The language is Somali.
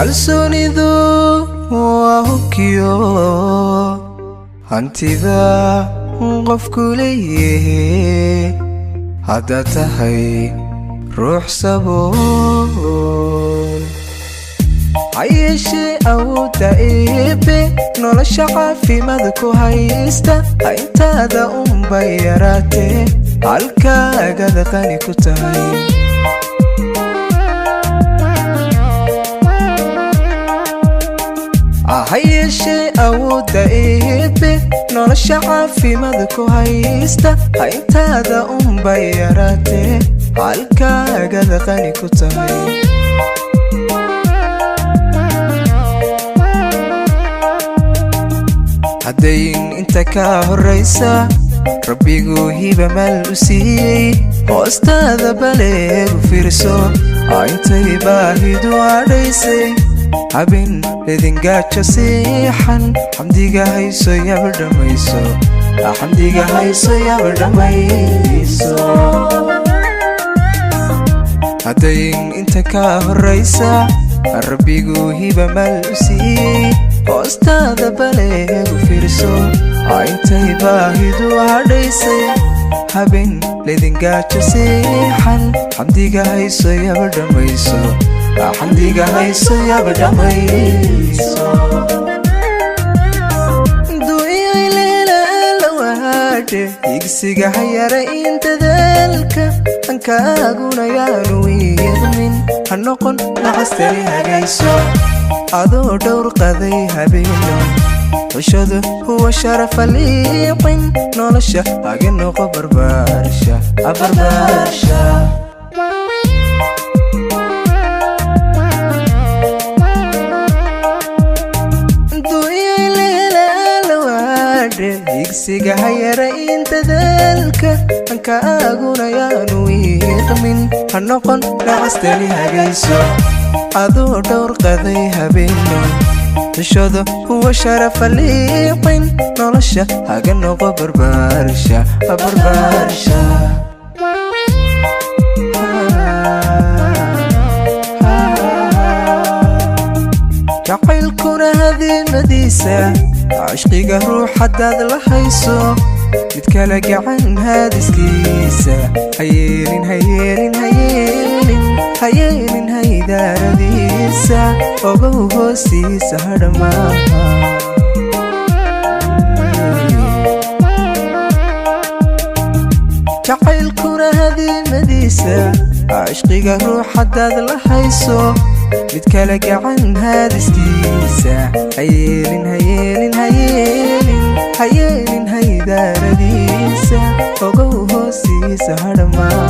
kalsoonidu waa hubkiyo hantida qofku leeyahay haddaad tahay ruux sabool hayeeshee awoodda eebe nolosha caafimaad ku haysta intaada unbay yaraatee halkaagad qani ku tahay hayeeshee awoodda eebe nolosha caafimaad ku haysta intaada unbay yaraatee halkaagad qani ku tahay haddayn inta ka horraysa rabbigu hiba maal u siiyey hoostaada baleegu fiirso intay baahidu adhaysay habeen ledingaajo siixan xamdiga hayso yaba dhammayso xamdiga hayso yaba dhammayso haddayn inta ka horraysa rabbigu hiba maal u siiyey hoostaada baleegu fiirso intay baahidu adhaysay habeen ledingaajo siixan xamdiga hayso yaba dhammayso xamdiga hayso yaba dhammayso duuyay leela waadhe higsiga hayara in dadaalka hankaaguna yaanu wiiqmin ha noqon nacastari hagayso adoo dhowr qaday habeeno xushadu huwa sharafa liiqin nolosha haga noqo barbaarsha barbaarsha duuyay leela waadhe higsiga hayara in dadaalka hankaaguna yaanu wiiqmin ha noqon nacastari hagayso adoo dhowr qaday habeeno xushadu huwa sharafa liiqin nolosha haga noqo barbaarsha barbaarsha jacaylkuna hadiimadiisa cishqiga ruux haddaad la hayso mid kala gacan haadiskiisa hayeelin hayeelin hayeelin hayeelin haydaaradiisa ogow hoostiisa hadhamaa jacaylkuna hadiimadiisa cishqiga ruux haddaad la hayso mid kala gacan haadiskiisa hayeelin hayeelin hayeelin hayeelin haydaaradiisa ogow hoostiisa hadhamaa